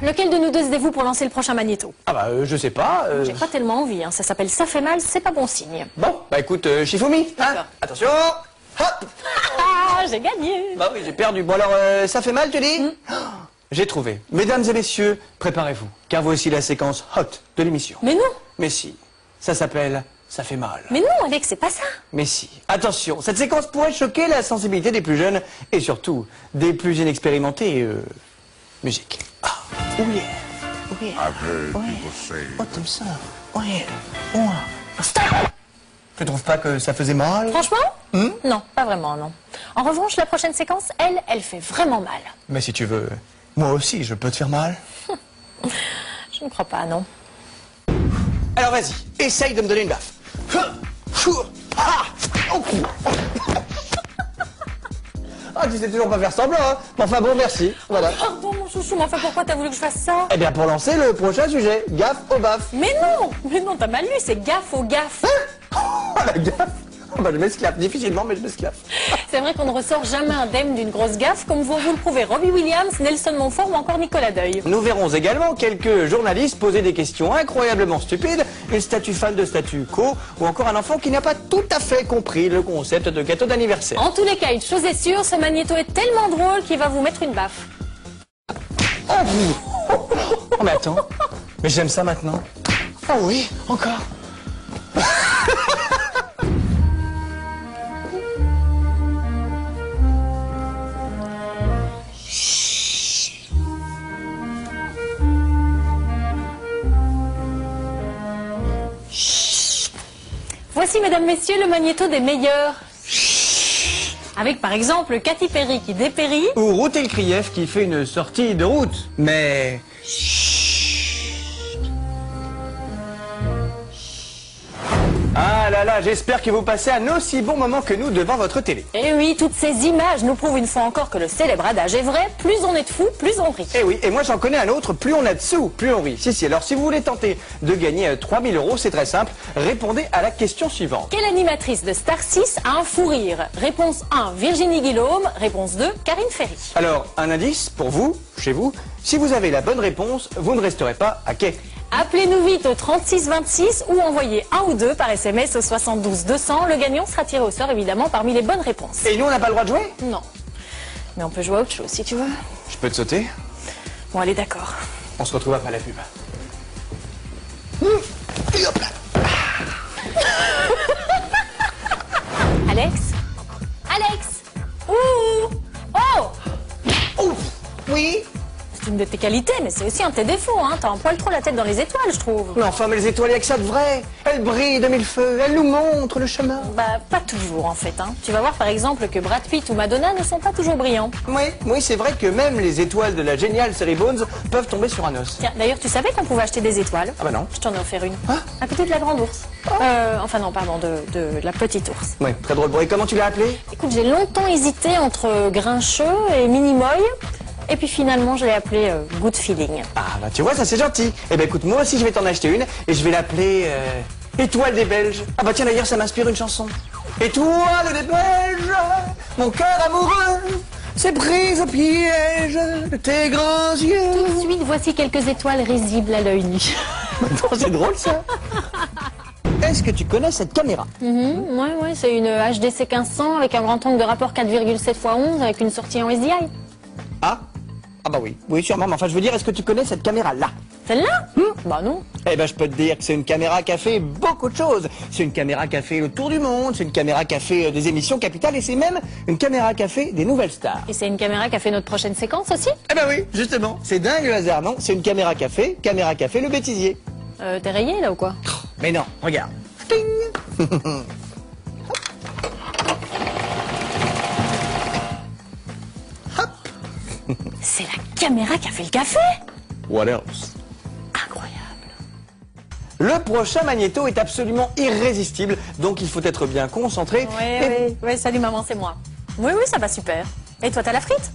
lequel de nous deux êtes-vous pour lancer le prochain magnéto? Ah bah, je sais pas. J'ai pas tellement envie, hein. Ça s'appelle Ça fait mal, c'est pas bon signe. Bon, bah écoute, Shifumi, hein. D'accord. Attention. Hop. Ah, j'ai gagné. Bah oui, j'ai perdu. Bon alors, ça fait mal, tu dis? J'ai trouvé. Mesdames et messieurs, préparez-vous, car voici la séquence hot de l'émission. Mais non, Mais si, ça s'appelle Ça fait mal. mais non, Alex, c'est pas ça. Mais si. Attention, cette séquence pourrait choquer la sensibilité des plus jeunes et surtout des plus inexpérimentés. Musique. Ah, oh yeah. Oh yeah. I've heard Ouais. people say Oh, t'aimes ça? Ouais. Oh. Stop. Tu trouves pas que ça faisait mal? Franchement Non, pas vraiment, non. En revanche, la prochaine séquence, elle fait vraiment mal. Mais si tu veux, moi aussi, je peux te faire mal. Je ne crois pas, non. Alors vas-y, essaye de me donner une baffe. Ah, tu sais toujours pas faire semblant, hein. Enfin bon, merci. Voilà. Pardon, mon chouchou, mais enfin, pourquoi t'as voulu que je fasse ça? Eh bien, pour lancer le prochain sujet, gaffe au baffe. Mais non, t'as mal lu, c'est gaffe au gaffe. Oh, la gaffe. Oh, bah, je m'esclaffe, difficilement, mais je m'esclaffe. C'est vrai qu'on ne ressort jamais indemne d'une grosse gaffe, comme vont vous le prouver Robbie Williams, Nelson Montfort ou encore Nicolas Deuil. Nous verrons également quelques journalistes poser des questions incroyablement stupides, une statue fan de statu quo, ou encore un enfant qui n'a pas tout à fait compris le concept de gâteau d'anniversaire. En tous les cas, une chose est sûre, ce magnéto est tellement drôle qu'il va vous mettre une baffe. Oh, mais attends, mais j'aime ça maintenant. Oh oui, encore. Voici, mesdames, messieurs, le magnéto des meilleurs. Avec par exemple Katy Perry qui dépérit. Ou Routel Krief qui fait une sortie de route. Mais... Ah là là, j'espère que vous passez un aussi bon moment que nous devant votre télé. Et oui, toutes ces images nous prouvent une fois encore que le célèbre adage est vrai, plus on est de fous, plus on rit. Eh oui, et moi j'en connais un autre, plus on a de sous, plus on rit. Si, alors si vous voulez tenter de gagner 3000 €, c'est très simple, répondez à la question suivante. Quelle animatrice de Star 6 a un fou rire? Réponse 1, Virginie Guillaume. Réponse 2, Karine Ferry. Alors, un indice pour vous, chez vous, si vous avez la bonne réponse, vous ne resterez pas à quai. Appelez-nous vite au 36 26 ou envoyez un ou deux par SMS au 72 200. Le gagnant sera tiré au sort évidemment parmi les bonnes réponses. Et nous, on n'a pas le droit de jouer? Non. Mais on peut jouer à autre chose si tu veux. Je peux te sauter? Bon, allez, d'accord. On se retrouve après la pub. Et hop là. Alex? Alex? Ouh! Oh! Ouf. Oui. C'est une de tes qualités, mais c'est aussi un de tes défauts, hein. T'as un poil trop la tête dans les étoiles, je trouve. Mais enfin, mais les étoiles, il y a que ça de vrai. Elles brillent de mille feux, elles nous montrent le chemin. Bah, pas toujours, en fait, hein. Tu vas voir, par exemple, que Brad Pitt ou Madonna ne sont pas toujours brillants. Oui, c'est vrai que même les étoiles de la géniale série Bones peuvent tomber sur un os. Tiens, d'ailleurs, tu savais qu'on pouvait acheter des étoiles? Ah bah non. Je t'en ai offert une. Hein? À côté de la grande ours. Enfin non, pardon, de la petite ours. Oui, très drôle. Bon, et comment tu l'as appelé? Écoute, j'ai longtemps hésité entre Grincheux et Minimoy. Et puis finalement, je l'ai appelé Good Feeling. Ah bah tu vois, ça c'est gentil. Eh ben écoute, moi aussi je vais t'en acheter une et je vais l'appeler Étoile des Belges. Ah bah tiens d'ailleurs, ça m'inspire une chanson. Étoile des Belges, mon cœur amoureux s'est pris au piège de tes grands yeux. Tout de suite, voici quelques étoiles risibles à l'œil nu. Attends, c'est drôle ça. Est-ce que tu connais cette caméra? Ouais, c'est une HDC 1500 avec un grand angle de rapport 4,7 x 11 avec une sortie en SDI. Ah bah oui, sûrement, mais enfin je veux dire, est-ce que tu connais cette caméra-là? Celle-là? Bah non. Eh ben je peux te dire que c'est une caméra qui a fait beaucoup de choses. C'est une caméra qui a fait le tour du monde, c'est une caméra qui a fait des émissions capitales et c'est même une caméra qui a fait des nouvelles stars. Et c'est une caméra qui a fait notre prochaine séquence aussi? Eh ben oui, justement, c'est dingue le hasard, non? C'est une caméra qui a fait le bêtisier. T'es rayé là ou quoi? Mais non, regarde. Ting. C'est la caméra qui a fait le café? What else? Incroyable. Le prochain magnéto est absolument irrésistible, donc il faut être bien concentré. Oui, salut maman, c'est moi. Oui, ça va super. Et toi, t'as la frite?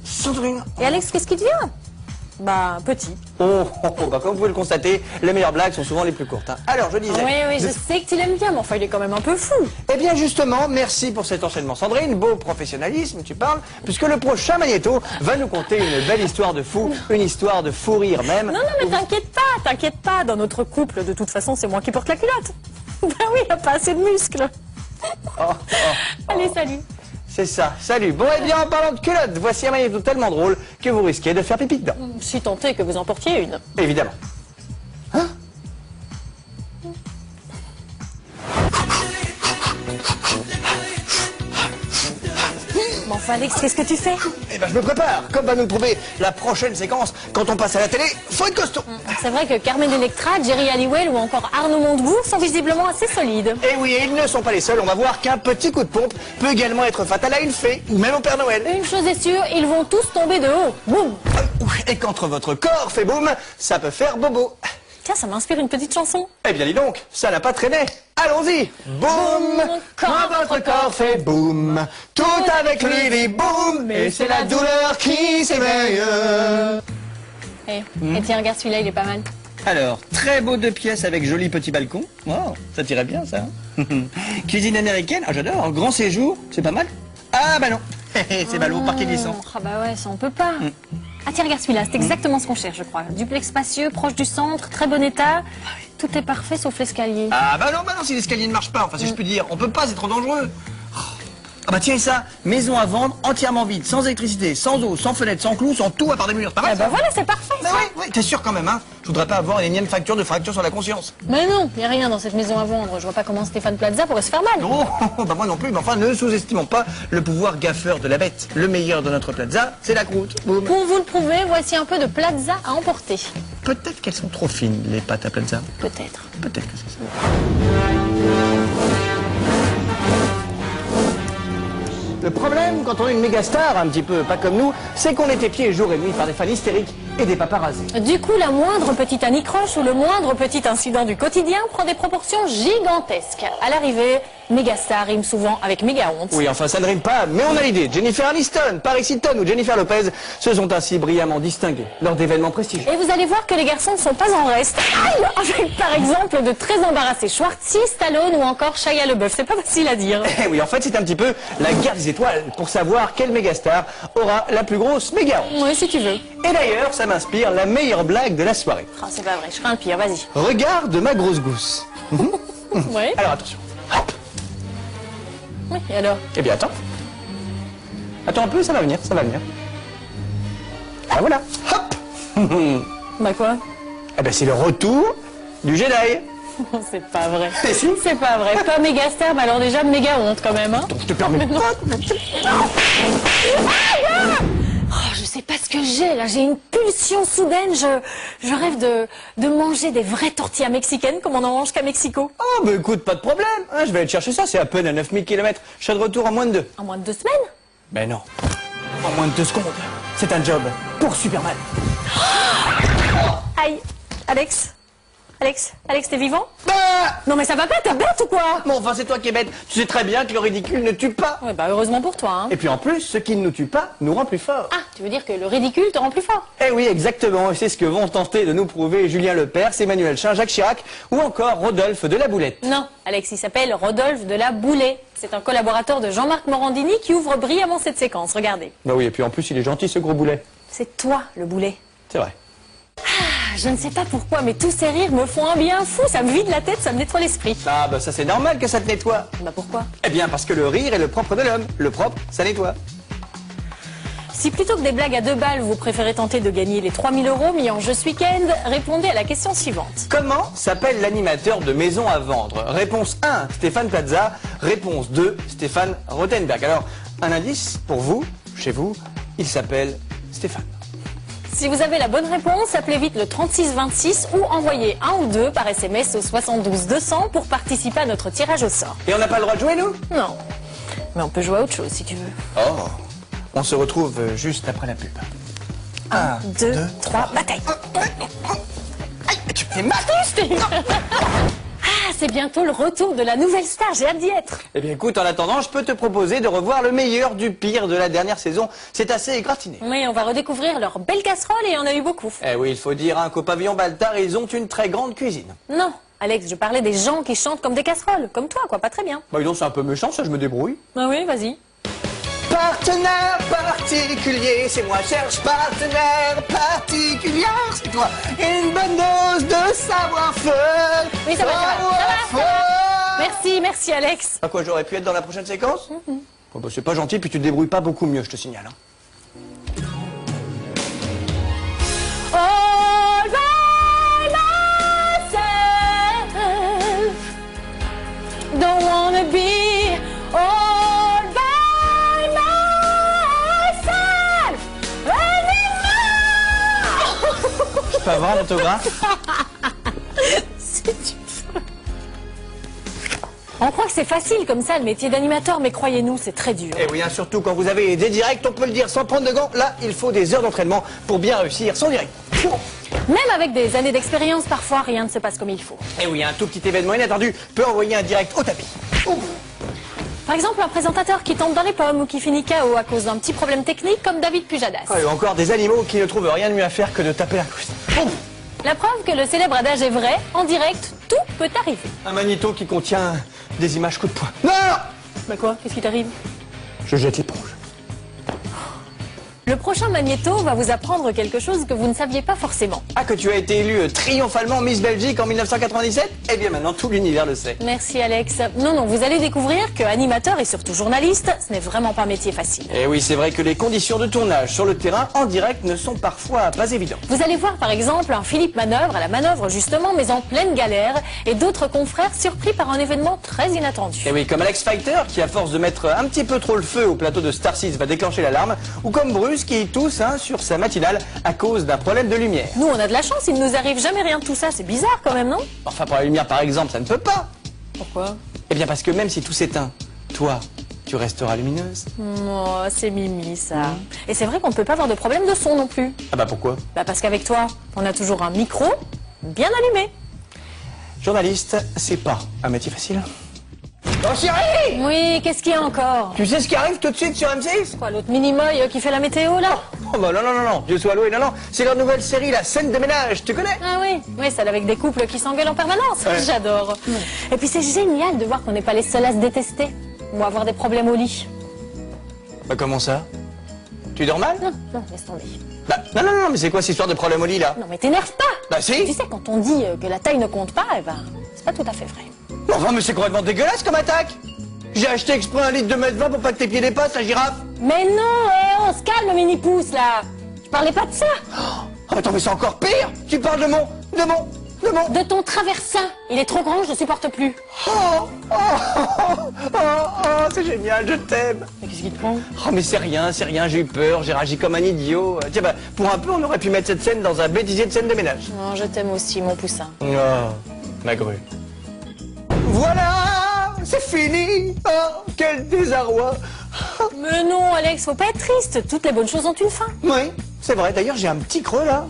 Sandrine. Et Alex, qu'est-ce qui te vient? Bah, petit. Bah, comme vous pouvez le constater, les meilleures blagues sont souvent les plus courtes. Hein. Alors, je disais... Oui, je sais que tu l'aimes bien, mais enfin, il est quand même un peu fou. Eh bien, justement, merci pour cet enchaînement, Sandrine. Beau professionnalisme, tu parles, puisque le prochain Magnéto va nous conter une belle histoire de fou, une histoire de fou rire même. Non, mais t'inquiète pas. Dans notre couple, de toute façon, c'est moi qui porte la culotte. Ben oui, il a pas assez de muscles. Allez, salut. C'est ça, salut. Bon, eh bien, en parlant de culotte, voici un magnéto tellement drôle que vous risquez de faire pipi dedans. Si tant est que vous en portiez une. Évidemment. Hein? Bon, enfin, Alex, qu'est-ce que tu fais? Eh ben, je me prépare. Comme va nous trouver la prochaine séquence, quand on passe à la télé, faut être costaud. C'est vrai que Carmen Electra, Jerry Halliwell ou encore Arnaud Montebourg sont visiblement assez solides. Et oui, et ils ne sont pas les seuls. On va voir qu'un petit coup de pompe peut également être fatal à une fée ou même au Père Noël. Une chose est sûre, ils vont tous tomber de haut. Boum! Et qu'entre votre corps fait boum, ça peut faire bobo. Tiens, ça m'inspire une petite chanson. Eh bien, dis donc, ça n'a pas traîné. Allons-y. Boum, quand votre corps fait boum, tout avec lui dit boum, et c'est la douleur qui s'éveille. Et tiens, regarde celui-là, il est pas mal. Alors, très beau 2 pièces avec joli petit balcon. Wow, ça tirait bien, ça. Cuisine américaine, ah, j'adore. Grand séjour, c'est pas mal. Ah, bah non, c'est ballot, parquet glissant. Ah bah ouais, ça on peut pas. Ah tiens, regarde celui-là, c'est exactement ce qu'on cherche, je crois. Duplex spacieux, proche du centre, très bon état. Tout est parfait sauf l'escalier. Ah, bah non, si l'escalier ne marche pas, enfin, si je peux dire, on peut pas, c'est trop dangereux. Ah bah tiens, et ça, maison à vendre, entièrement vide, sans électricité, sans eau, sans fenêtre, sans clous, sans tout à part des murs. Pas mal, Ah bah ça? voilà, c'est parfait. Bah oui, t'es sûr quand même, hein. Je voudrais pas avoir une énième fracture sur la conscience. Mais non, y a rien dans cette maison à vendre. Je vois pas comment Stéphane Plaza pourrait se faire mal. Oh, bah moi non plus, mais enfin, ne sous-estimons pas le pouvoir gaffeur de la bête. Le meilleur de notre plaza, c'est la croûte. Boum. Pour vous le prouver, voici un peu de Plaza à emporter. Peut-être qu'elles sont trop fines, les pâtes à plaza. Peut-être. Peut-être que c'est ça. Le problème, quand on est une méga star, un petit peu pas comme nous, c'est qu'on est épié jour et nuit par des fans hystériques et des paparazzis. Du coup, la moindre petite anicroche ou le moindre petit incident du quotidien prend des proportions gigantesques. À l'arrivée, méga star rime souvent avec méga honte. Oui, enfin, ça ne rime pas, mais on a l'idée. Jennifer Aniston, Paris Hilton ou Jennifer Lopez se sont ainsi brillamment distingués lors d'événements prestigieux. Et vous allez voir que les garçons ne sont pas en reste. Aïe, avec par exemple de très embarrassés Schwarzenegger, Stallone ou encore Shia LaBeouf. C'est pas facile à dire. Eh oui, en fait, c'est un petit peu la guerre des étoiles pour savoir quelle méga star aura la plus grosse méga honte. Oui, si tu veux. Et d'ailleurs, ça m'inspire la meilleure blague de la soirée. Oh, c'est pas vrai, je crains le pire, vas-y. Regarde ma grosse gousse. Oui. Alors attention. Hop. Oui, et alors? Eh bien, attends. Attends un peu, ça va venir, ça va venir. Ah voilà. Hop. Bah quoi? Eh ben, c'est le retour du Jedi. C'est pas vrai. Et si. C'est pas vrai. Pas méga star, mais alors déjà méga honte quand même, hein. Donc, je te permets pas. Oh, je sais pas ce que j'ai là, j'ai une pulsion soudaine, je rêve de manger des vraies tortillas mexicaines comme on en mange qu'à Mexico. Oh, bah écoute, pas de problème. Hein, je vais aller te chercher ça, c'est à peine à 9000 km. Je serai de retour en moins de 2. En moins de 2 semaines? Ben non. En moins de 2 secondes. C'est un job pour Superman. Aïe, Alex, t'es vivant? Bah Non mais ça va pas, t'es bête ou quoi? bon, enfin, c'est toi qui es bête. Tu sais très bien que le ridicule ne tue pas. Ouais bah heureusement pour toi, hein. Et puis en plus, ce qui ne nous tue pas nous rend plus forts. Ah, tu veux dire que le ridicule te rend plus fort? Eh oui, exactement. Et c'est ce que vont tenter de nous prouver Julien Lepers, Emmanuel Chin, Jacques Chirac ou encore Rodolphe de la Boulette. Non, Alex, il s'appelle Rodolphe de la Boulée. C'est un collaborateur de Jean-Marc Morandini qui ouvre brillamment cette séquence, regardez. Bah oui, et puis en plus, il est gentil ce gros boulet. C'est toi le boulet. C'est vrai. Je ne sais pas pourquoi, mais tous ces rires me font un bien fou, ça me vide la tête, ça me nettoie l'esprit. Ah bah ça c'est normal que ça te nettoie. Bah pourquoi? Eh bien parce que le rire est le propre de l'homme. Le propre, ça nettoie. Si plutôt que des blagues à 2 balles, vous préférez tenter de gagner les 3000 € mis en jeu ce week-end, répondez à la question suivante. Comment s'appelle l'animateur de Maison à vendre? Réponse 1, Stéphane Plaza. Réponse 2, Stéphane Rothenberg. Alors, un indice pour vous, chez vous, il s'appelle Stéphane. Si vous avez la bonne réponse, appelez vite le 3626 ou envoyez 1 ou 2 par SMS au 72 200 pour participer à notre tirage au sort. Et on n'a pas le droit de jouer, nous? Non, mais on peut jouer à autre chose si tu veux. Oh. On se retrouve juste après la pub. 1, 2, 3, bataille. Aïe, tu fais mal. Ah, c'est bientôt le retour de la nouvelle star, j'ai hâte d'y être. Eh bien écoute, en attendant, je peux te proposer de revoir le meilleur du pire de la dernière saison. C'est assez gratiné. Oui, on va redécouvrir leurs belles casseroles et il y en a eu beaucoup. Eh oui, il faut dire hein, qu'au pavillon Baltard, ils ont une très grande cuisine. Non, Alex, je parlais des gens qui chantent comme des casseroles, comme toi, quoi, pas très bien. Bah dis donc, c'est un peu méchant, ça, je me débrouille. Ah oui, vas-y. Partenaire particulier, c'est moi, cherche partenaire particulier, c'est toi. Une bonne dose de savoir-faire. Oui, ça va, Savoir-faire. Merci Alex. À quoi j'aurais pu être dans la prochaine séquence Oh, bah, c'est pas gentil, puis tu te débrouilles pas beaucoup mieux, je te signale. Hein. All by myself, don't wanna be all by myself anymore. Je peux avoir l'autographe? Si tu veux. On croit que c'est facile comme ça le métier d'animateur, mais croyez-nous, c'est très dur. Eh oui, hein, surtout quand vous avez des directs, on peut le dire sans prendre de gants. Là, il faut des heures d'entraînement pour bien réussir son direct. Même avec des années d'expérience, parfois rien ne se passe comme il faut. Eh oui, un tout petit événement inattendu peut envoyer un direct au tapis. Par exemple, un présentateur qui tombe dans les pommes ou qui finit KO à cause d'un petit problème technique comme David Pujadas. Ah, et encore des animaux qui ne trouvent rien de mieux à faire que de taper la couche. La preuve que le célèbre adage est vrai, en direct, tout peut arriver. Un magnéto qui contient des images coup de poing. Non! Bah quoi? Qu'est-ce qui t'arrive? Je jette l'éponge. Le prochain magnéto va vous apprendre quelque chose que vous ne saviez pas forcément. Ah, que tu as été élue triomphalement Miss Belgique en 1997? Eh bien maintenant, tout l'univers le sait. Merci Alex. Non, vous allez découvrir que animateur et surtout journaliste, ce n'est vraiment pas un métier facile. Eh oui, c'est vrai que les conditions de tournage sur le terrain en direct ne sont parfois pas évidentes. Vous allez voir par exemple un Philippe Manœuvre à la manœuvre justement, mais en pleine galère, et d'autres confrères surpris par un événement très inattendu. Eh oui, comme Alex Fighter qui à force de mettre un petit peu trop le feu au plateau de Star 6 va déclencher l'alarme, ou comme Bruce qui tousse sur sa matinale à cause d'un problème de lumière. Nous on a de la chance, il ne nous arrive jamais rien de tout ça, c'est bizarre quand même, non? Enfin pour la lumière par exemple, ça ne peut pas. Pourquoi? Eh bien parce que même si tout s'éteint, toi, tu resteras lumineuse. Oh, c'est Mimi ça. Et c'est vrai qu'on ne peut pas avoir de problème de son non plus. Ah bah pourquoi? Bah parce qu'avec toi, on a toujours un micro bien allumé. Journaliste, c'est pas un métier facile. Oh chérie! Oui, qu'est-ce qu'il y a encore? Tu sais ce qui arrive tout de suite sur M6? Quoi, l'autre mini-moy qui fait la météo là? Oh bah non, Dieu soit loué, non, c'est leur nouvelle série, la scène de ménage, tu connais? Ah oui, celle avec des couples qui s'engueulent en permanence. Ouais. J'adore. Et puis c'est génial de voir qu'on n'est pas les seuls à se détester ou à avoir des problèmes au lit. Bah comment ça? Tu dors mal? Non, laisse tomber. Bah non, mais c'est quoi cette histoire de problème au lit là? Non mais t'énerve pas. Bah si! Tu sais, quand on dit que la taille ne compte pas, eh ben, c'est pas tout à fait vrai. Enfin mais c'est complètement dégueulasse comme attaque! J'ai acheté exprès un litre de 1,20 m pour pas que tes pieds dépassent, la girafe! Mais non, on se calme, mini-pouce là. Je parlais pas de ça. Oh, attends, mais c'est encore pire! Tu parles de mon... De ton traversin. Il est trop grand, je ne supporte plus. C'est génial, je t'aime! Mais qu'est-ce qui te prend? Oh mais c'est rien, j'ai eu peur, j'ai réagi comme un idiot. Tiens bah, pour un peu on aurait pu mettre cette scène dans un bêtisier de scène de ménage. Non, je t'aime aussi, mon poussin. Oh, ma grue. Voilà, c'est fini. Oh, quel désarroi. Mais non, Alex, faut pas être triste. Toutes les bonnes choses ont une fin. Oui, c'est vrai, d'ailleurs j'ai un petit creux là.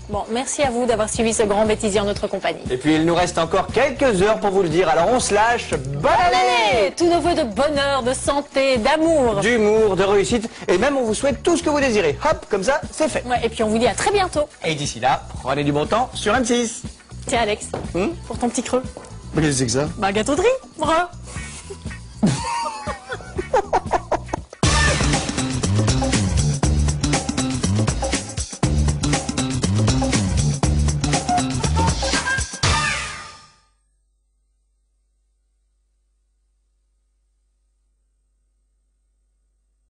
Bon, merci à vous d'avoir suivi ce grand bêtisier en notre compagnie. Et puis il nous reste encore quelques heures pour vous le dire, alors on se lâche. Bonne année! Tous nos vœux de bonheur, de santé, d'amour. D'humour, de réussite, et même on vous souhaite tout ce que vous désirez. Hop, comme ça, c'est fait. Ouais, et puis on vous dit à très bientôt. Et d'ici là, prenez du bon temps sur M6. Tiens, Alex, pour ton petit creux. Mais qu'est-ce que c'est que ça? Bah, gâteau de riz, bras.